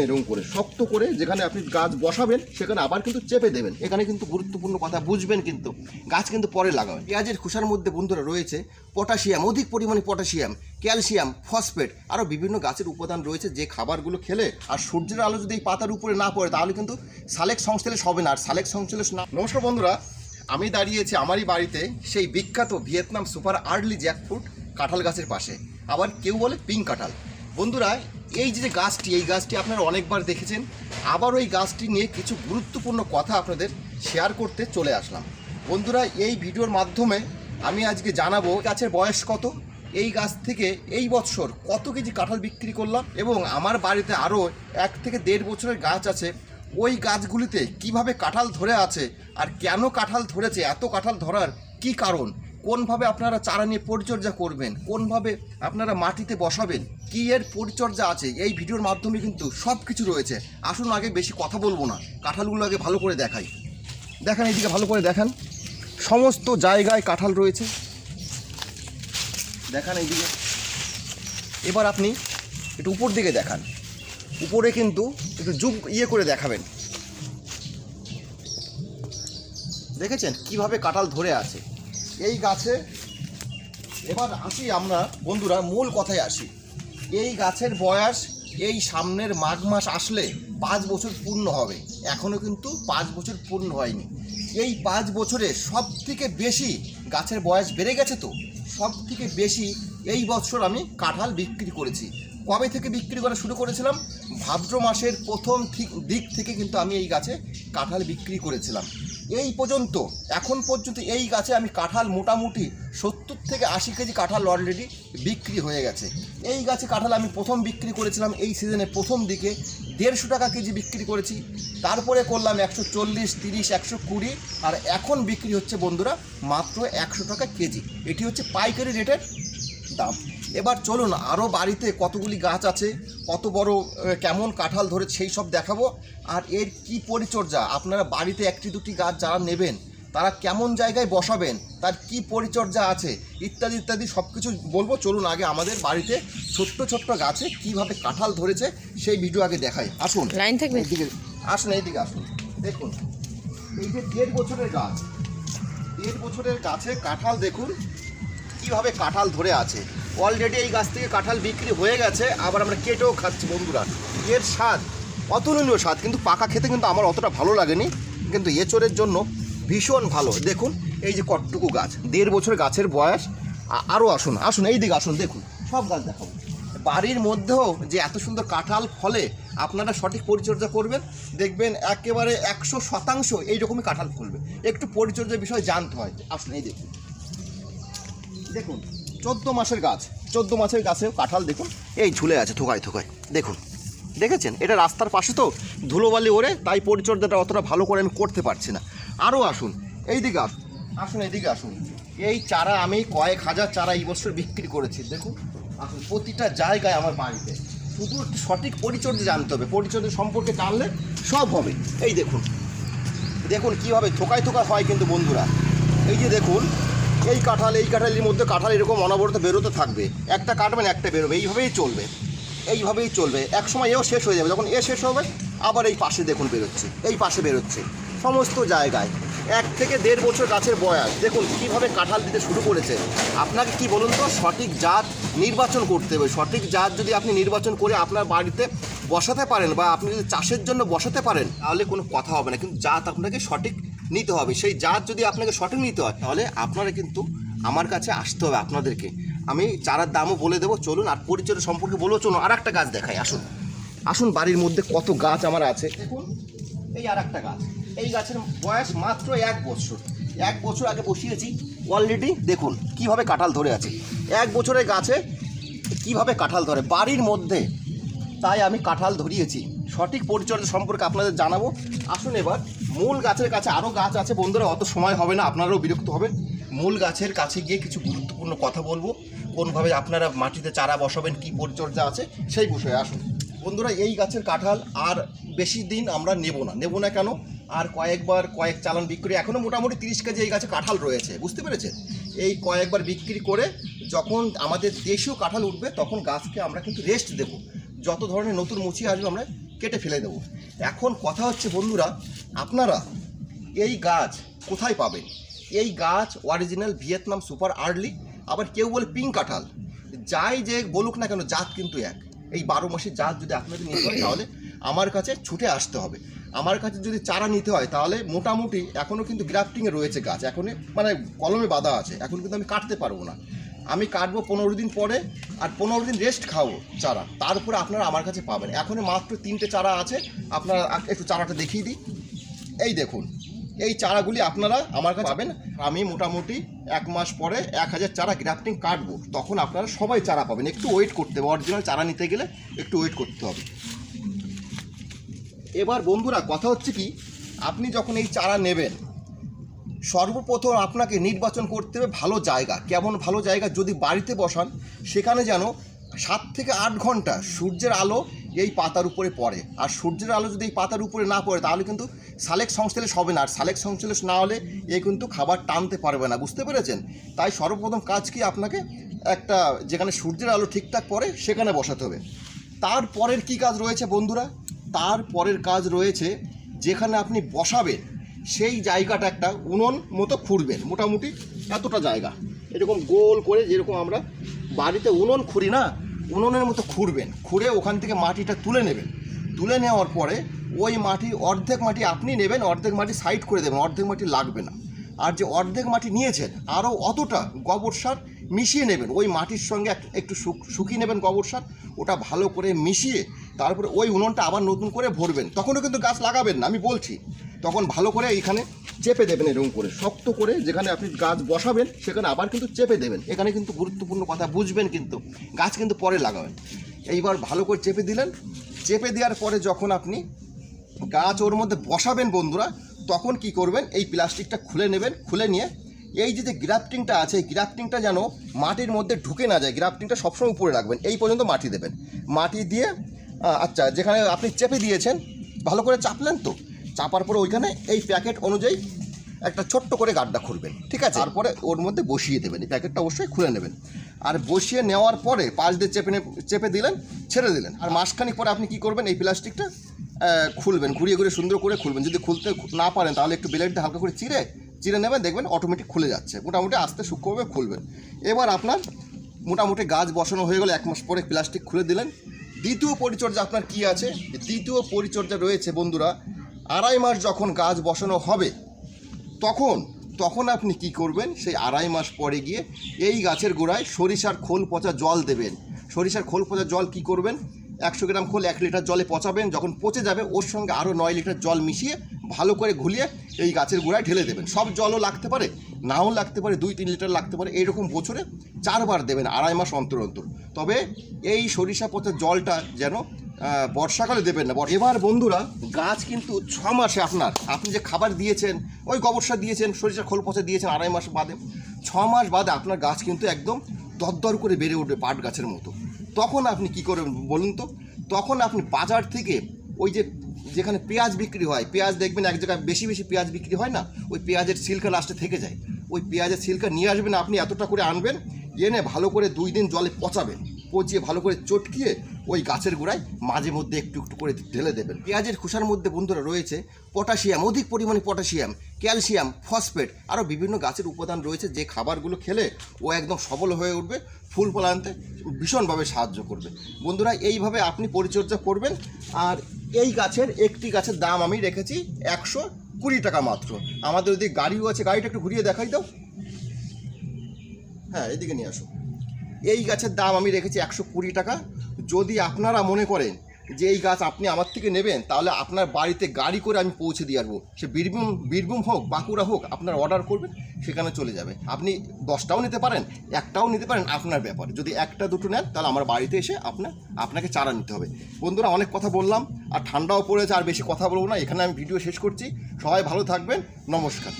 এরকম করে শক্ত করে যেখানে আপনি গাছ বসাবেন সেখানে আবার কিন্তু চেপে দেবেন। এখানে কিন্তু গুরুত্বপূর্ণ কথা বুঝবেন, কিন্তু গাছ কিন্তু পরে লাগাবেন। পেঁয়াজের খোসার মধ্যে বন্ধুরা রয়েছে পটাশিয়াম, অধিক পরিমাণে পটাশিয়াম, ক্যালসিয়াম, ফসফেট, আরও বিভিন্ন গাছের উপাদান রয়েছে যে খাবারগুলো খেলে আর সূর্যের আলো যদি এই পাতার উপরে না পড়ে তাহলে কিন্তু সালেক সংশ্লেষ হবে না। আর সালেক সংশ্লেষ না। নমস্কার বন্ধুরা, আমি দাঁড়িয়েছি আমারই বাড়িতে সেই বিখ্যাত ভিয়েতনাম সুপার আর্লি জ্যাকফ্রুট কাঁঠাল গাছের পাশে, আবার কেউ বলে পিঙ্ক কাঁঠাল। বন্ধুরা, এই যে গাছটি, এই গাছটি আপনারা অনেকবার দেখেছেন, আবার ওই গাছটি নিয়ে কিছু গুরুত্বপূর্ণ কথা আপনাদের শেয়ার করতে চলে আসলাম। বন্ধুরা, এই ভিডিওর মাধ্যমে আমি আজকে জানাবো গাছের বয়স কত, এই গাছ থেকে এই বছর কত কেজি কাঁঠাল বিক্রি করলাম, এবং আমার বাড়িতে আরও 1 থেকে 1.5 বছরের গাছ আছে, ওই গাছগুলিতে কিভাবে কাঁঠাল ধরে আছে আর কেন কাঁঠাল ধরেছে, এত কাঁঠাল ধরার কি কারণ, কোনভাবে আপনারা চারা নিয়ে পরিচর্যা করবেন, কোনভাবে আপনারা মাটিতে বসাবেন, কি এর পরিচর্যা আছে, এই ভিডিওর মাধ্যমে কিন্তু সব কিছু রয়েছে। আসুন, আগে বেশি কথা বলবো না, কাঁঠালগুলো আগে ভালো করে দেখাই। দেখেন, এইদিকে ভালো করে দেখান, সমস্ত জায়গায় কাঁঠাল রয়েছে। দেখান এইদিকে। এবার আপনি একটু উপর দিকে দেখান, উপরে কিন্তু একটু জুম করে দেখাবেন। দেখেছেন কিভাবে কাঁঠাল ধরে আছে এই গাছে। এবার আসি আমরা বন্ধুরা মূল কথায় আসি। এই গাছের বয়স এই সামনের মাঘ মাস আসলে 5 বছর পূর্ণ হবে, এখনও কিন্তু 5 বছর পূর্ণ হয়নি। এই 5 বছরে সব থেকে বেশি গাছের বয়স বেড়ে গেছে, তো সব থেকে বেশি এই বছর আমি কাঁঠাল বিক্রি করেছি। কবে থেকে বিক্রি করা শুরু করেছিলাম? ভাদ্র মাসের প্রথম দিক থেকে কিন্তু আমি এই গাছে কাঁঠাল বিক্রি করেছিলাম। এই পর্যন্ত এখন পর্যন্ত এই গাছে আমি কাঁঠাল মোটামুটি 70 থেকে 80 কেজি কাঁঠাল অলরেডি বিক্রি হয়ে গেছে। এই গাছে কাঁঠাল আমি প্রথম বিক্রি করেছিলাম এই সিজনে প্রথম দিকে 150 টাকা কেজি বিক্রি করেছি, তারপরে করলাম 140, 30, 120, আর এখন বিক্রি হচ্ছে বন্ধুরা মাত্র 100 টাকা কেজি। এটি হচ্ছে পাইকারি রেটের দাম। এবার চলুন আরও বাড়িতে কতগুলি গাছ আছে, কত বড় কেমন কাঁঠাল ধরে সেই সব দেখাবো, আর এর কি পরিচর্যা, আপনারা বাড়িতে 1-2টি গাছ যারা নেবেন তারা কেমন জায়গায় বসাবেন, তার কি পরিচর্যা আছে ইত্যাদি ইত্যাদি সব কিছু বলবো। চলুন আগে আমাদের বাড়িতে ছোট্ট ছোট্ট গাছে কিভাবে কাঁঠাল ধরেছে সেই ভিডিও আগে দেখাই। আসুন, লাইন থাকবে, এইদিকে আসুন, এইদিকে আসুন। দেখুন, এই যে 1.5 বছরের গাছ, 1.5 বছরের গাছে কাঁঠাল দেখুন কিভাবে কাঁঠাল ধরে আছে। অলরেডি এই গাছ থেকে কাঁঠাল বিক্রি হয়ে গেছে, আবার আমরা কেটেও খাচ্ছি বন্ধুরা। এর স্বাদ অতুলনীয় স্বাদ, কিন্তু পাকা খেতে কিন্তু আমার অতটা ভালো লাগেনি, কিন্তু এঁচোড়ের জন্য ভীষণ ভালো। দেখুন এই যে কতটুকু গাছ, 1.5 বছর গাছের বয়স। আরও আসুন, আসুন এইদিকে আসুন, দেখুন সব গাছ দেখাবো। বাড়ির মধ্যেও যে এত সুন্দর কাঁঠাল ফলে, আপনারা সঠিক পরিচর্যা করবেন, দেখবেন একেবারে 100% এইরকমই কাঁঠাল ফলবে। একটু পরিচর্যার বিষয় জানতে হয়। আসুন এই দেখুন, দেখুন 14 মাসের গাছ, 14 মাসের গাছেও কাঁঠাল দেখুন এই ঝুলে আছে থোকায় থোকায়। দেখুন, দেখেছেন, এটা রাস্তার পাশে তো ধুলোবালি ওরে, তাই পরিচর্যাটা অতটা ভালো করে আমি করতে পারছি না। আরও আসুন, এইদিকে আসুন, আসুন এইদিকে আসুন। এই চারা আমি কয়েক হাজার চারা এই বছর বিক্রি করেছি। দেখুন, আসুন প্রতিটা জায়গায় আমার বাড়িতে, শুধু সঠিক পরিচর্যা জানতে হবে, পরিচর্যা সম্পর্কে জানলে সব হবে। এই দেখুন, দেখুন কীভাবে থোকায় থোকা হয় কিন্তু বন্ধুরা। এই যে দেখুন, এই কাঁঠালের মধ্যে কাঁঠাল এরকম অনবরত বেরোতে থাকবে, একটা কাটবেন একটা বেরোবে, এইভাবেই চলবে। এক সময় এও শেষ হয়ে যাবে, যখন এ শেষ হবে আবার এই পাশে দেখুন বেরোচ্ছে, এই পাশে বেরোচ্ছে, সমস্ত জায়গায়। 1 থেকে 1.5 বছর গাছের বয়স, দেখুন কীভাবে কাঁঠাল দিতে শুরু করেছে। আপনাকে কি বলুন তো, সঠিক জাত নির্বাচন করতে হবে। সঠিক জাত যদি আপনি নির্বাচন করে আপনার বাড়িতে বসাতে পারেন, বা আপনি যদি চাষের জন্য বসাতে পারেন, তাহলে কোনো কথা হবে না, কিন্তু জাত আপনাকে সঠিক নিতে হবে। সেই জাত যদি আপনাকে সঠিক নিতে হয়, তাহলে আপনারা কিন্তু আমার কাছে আসতে হবে। আপনাদেরকে আমি চারার দামও বলে দেবো। চলুন আর পরিচর্যা সম্পর্কে বলবো। চলুন আর একটা গাছ দেখাই। আসুন, আসুন বাড়ির মধ্যে কত গাছ আমার আছে। দেখুন এই আর একটা গাছ, এই গাছের বয়স মাত্র 1 বছর। 1 বছর আগে বসিয়েছি, অলরেডি দেখুন কিভাবে কাঁঠাল ধরে আছে। 1 বছরের গাছে কিভাবে কাঁঠাল ধরে বাড়ির মধ্যে, তাই আমি কাঁঠাল ধরিয়েছি। সঠিক পরিচর্যা সম্পর্কে আপনাদের জানাবো। আসুন এবার মূল গাছের কাছে, আরও গাছ আছে বন্ধুরা, অত সময় হবে না, আপনারাও বিরক্ত হবেন। মূল গাছের কাছে গিয়ে কিছু গুরুত্বপূর্ণ কথা বলবো, কোনভাবে আপনারা মাটিতে চারা বসাবেন, কি পরিচর্যা আছে সেই বিষয়ে। আসুন বন্ধুরা, এই গাছের কাঁঠাল আর বেশি দিন আমরা নেব না কেন, আর কয়েক চালান বিক্রি, এখনও মোটামুটি 30 কেজি এই গাছে কাঁঠাল রয়েছে, বুঝতে পেরেছেন। এই কয়েকবার বিক্রি করে যখন আমাদের দেশীয় কাঁঠাল উঠবে তখন গাছকে আমরা কিন্তু রেস্ট দেবো। যত ধরনের নতুন মুচি আসবে আমরা কেটে ফেলে দেবো। এখন কথা হচ্ছে বন্ধুরা, আপনারা এই গাছ কোথায় পাবেন? এই গাছ অরিজিনাল ভিয়েতনাম সুপার আর্লি, আবার কেউ বলে পিঙ্ক কাঁঠাল, যাই যে বলুক না কেন জাত কিন্তু এক। এই 12 মাসের জাত যদি আপনাদের নিতে হয় তাহলে আমার কাছে ছুটে আসতে হবে। আমার কাছে যদি চারা নিতে হয় তাহলে মোটামুটি এখনও কিন্তু গ্রাফটিংয়ে রয়েছে গাছ, এখনই মানে কলমে বাঁধা আছে, এখন কিন্তু আমি কাটতে পারবো না। আমি কাটবো 15 দিন পরে, আর 15 দিন রেস্ট খাবো চারা, তারপরে আপনারা আমার কাছে পাবেন। এখনই মাত্র 3টে চারা আছে, আপনারা একটু চারাটা দেখিয়ে দিই। এই দেখুন, এই চারাগুলি আপনারা আমার কাছে পাবেন। আমি মোটামুটি 1 মাস পরে 1000 চারা গ্রাফটিং কাটবো, তখন আপনারা সবাই চারা পাবেন। একটু ওয়েট করতে হবে, অরিজিনাল চারা নিতে গেলে একটু ওয়েট করতে হবে। এবার বন্ধুরা কথা হচ্ছে কি, আপনি যখন এই চারা নেবেন, সর্বপ্রথম আপনাকে নির্বাচন করতে হবে ভালো জায়গা। কেমন ভালো জায়গা? যদি বাড়িতে বসান সেখানে যেন 7 থেকে 8 ঘন্টা সূর্যের আলো এই পাতার উপরে পড়ে। আর সূর্যের আলো যদি এই পাতার উপরে না পড়ে তাহলে কিন্তু সালেক সংশ্লেষ হবে না, আর সালেক সংশ্লেষ না হলে এ কিন্তু খাবার টানতে পারবে না, বুঝতে পেরেছেন? তাই সর্বপ্রথম কাজ কি, আপনাকে একটা যেখানে সূর্যের আলো ঠিকঠাক পড়ে সেখানে বসাতে হবে। তারপরের কি কাজ রয়েছে বন্ধুরা? তারপরের কাজ রয়েছে যেখানে আপনি বসাবেন সেই জায়গাটা একটা উনুন মতো খুঁড়বেন, মোটামুটি এতটা জায়গা এরকম গোল করে, যেরকম আমরা বাড়িতে উনুন খুঁড়ি না, উনুনের মতো খুঁড়বেন। খুঁড়ে ওখান থেকে মাটিটা তুলে নেবেন। তুলে নেওয়ার পরে ওই মাটি, অর্ধেক মাটি আপনি নেবেন, অর্ধেক মাটি সাইড করে দেবেন, অর্ধেক মাটি লাগবে না। আর যে অর্ধেক মাটি নিয়েছেন আরও অতটা গোবর সার মিশিয়ে নেবেন, ওই মাটির সঙ্গে একটু শুকিয়ে নেবেন গোবর সার, ওটা ভালো করে মিশিয়ে তারপরে ওই উনুনটা আবার নতুন করে ভরবেন। তখনও কিন্তু গাছ লাগাবেন না, আমি বলছি। তখন ভালো করে এইখানে চেপে দেবেন, এরকম করে শক্ত করে, যেখানে আপনি গাছ বসাবেন সেখানে আবার কিন্তু চেপে দেবেন। এখানে কিন্তু গুরুত্বপূর্ণ কথা বুঝবেন, কিন্তু গাছ কিন্তু পরে লাগাবেন। এইবার ভালো করে চেপে দিলেন। চেপে দেওয়ার পরে যখন আপনি গাছ ওর মধ্যে বসাবেন বন্ধুরা, তখন কি করবেন, এই প্লাস্টিকটা খুলে নেবেন। খুলে নিয়ে এই যে গ্রাফটিংটা আছে, এই গ্রাফটিংটা যেন মাটির মধ্যে ঢুকে না যায়, গ্রাফটিংটা সবসময় উপরে রাখবেন। এই পর্যন্ত মাটি দেবেন। মাটি দিয়ে আচ্ছা, যেখানে আপনি চেপে দিয়েছেন ভালো করে চাপলেন তো, চাপার পরে ওইখানে এই প্যাকেট অনুযায়ী একটা ছোট্ট করে গাড্ডা খুলবেন, ঠিক আছে? তারপরে ওর মধ্যে বসিয়ে দেবেন। এই প্যাকেটটা অবশ্যই খুলে নেবেন। আর বসিয়ে নেওয়ার পরে পাশ দিয়ে চেপে দিলেন, ছেড়ে দিলেন। আর মাসখানিক পরে আপনি কি করবেন, এই প্লাস্টিকটা খুলবেন, ঘুরিয়ে ঘুরিয়ে সুন্দর করে খুলবেন। যদি খুলতে না পারেন তাহলে একটু ব্লেড দিয়ে হালকা করে চিরে নেবেন, দেখবেন অটোমেটিক খুলে যাচ্ছে। মোটামুটি আস্তে সূক্ষ্মভাবে খুলবেন। এবার আপনার মোটামুটি গাছ বসানো হয়ে গেল। 1 মাস পরে প্লাস্টিক খুলে দিলেন। দ্বিতীয় পরিচর্যা আপনার কি আছে? দ্বিতীয় পরিচর্যা রয়েছে বন্ধুরা, 2.5 মাস যখন গাছ বসানো হবে তখন আপনি কি করবেন, সেই 2.5 মাস পরে গিয়ে এই গাছের গোড়ায় সরিষার খোল পচা জল দেবেন। সরিষার খোল পচা জল কি করবেন, 100 গ্রাম খোল 1 লিটার জলে পচাবেন। যখন পচে যাবে ওর সঙ্গে আরও 9 লিটার জল মিশিয়ে ভালো করে ঘুলিয়ে এই গাছের গোড়ায় ঢেলে দেবেন। সব জলও লাগতে পারে, নাও লাগতে পারে, 2-3 লিটার লাগতে পারে। এইরকম বছরে 4 বার দেবেন, 2.5 মাস অন্তর অন্তর। তবে এই সরিষা পচা জলটা যেন বর্ষাকালে দেবেন না। এবার বন্ধুরা, গাছ কিন্তু 6 মাসে আপনি যে খাবার দিয়েছেন, ওই গোবর সার দিয়েছেন, সরিষার খোল পচা দিয়েছেন 2.5 মাস বাদে, 6 মাস বাদে আপনার গাছ কিন্তু একদম দরদর করে বেড়ে উঠবে, পাট গাছের মতো। তখন আপনি কি করবেন বলুন তো? তখন আপনি বাজার থেকে ওই যেখানে পেঁয়াজ বিক্রি হয়, পেঁয়াজ দেখবেন এক জায়গায় বেশি বেশি পেঁয়াজ বিক্রি হয় না, ওই পেঁয়াজের ছিলকা লাস্টে থেকে যায়, ওই পেঁয়াজের ছিলকা নিয়ে আসবেন। আপনি এতটা করে আনবেন, এনে ভালো করে 2 দিন জলে পচাবেন। পচিয়ে ভালো করে চটকিয়ে ওই গাছের গোড়ায় মাঝে মধ্যে একটু একটু করে ঢেলে দেবেন। পেঁয়াজের খোসার মধ্যে বন্ধুরা রয়েছে পটাশিয়াম, অধিক পরিমাণে পটাশিয়াম, ক্যালসিয়াম, ফসফেট, আরও বিভিন্ন গাছের উপাদান রয়েছে, যে খাবারগুলো খেলে ও একদম সবল হয়ে উঠবে, ফুল ফল আনতে ভীষণভাবে সাহায্য করবে। বন্ধুরা, এইভাবে আপনি পরিচর্যা করবেন। আর এই গাছের একটি গাছের দাম আমি রেখেছি 120 টাকা মাত্র। আমাদের ওদিকে গাড়িও আছে, গাড়িটা একটু ঘুরিয়ে দেখাই দাও। হ্যাঁ, এদিকে নিয়ে আসো। এই গাছের দাম আমি রেখেছি 120 টাকা। যদি আপনারা মনে করেন যে এই গাছ আপনি আমার থেকে নেবেন, তাহলে আপনার বাড়িতে গাড়ি করে আমি পৌঁছে দিয়ে আসবো। সে বীরভূম হোক, বাঁকুড়া হোক, আপনার অর্ডার করবেন, সেখানে চলে যাবে। আপনি 10টাও নিতে পারেন, 1টাও নিতে পারেন, আপনার ব্যাপার। যদি 1টা 2টো নেন তাহলে আমার বাড়িতে এসে আপনাকে চারা নিতে হবে। বন্ধুরা, অনেক কথা বললাম, আর ঠান্ডাও পড়েছে, আর বেশি কথা বলবো না, এখানে আমি ভিডিও শেষ করছি। সবাই ভালো থাকবেন, নমস্কার।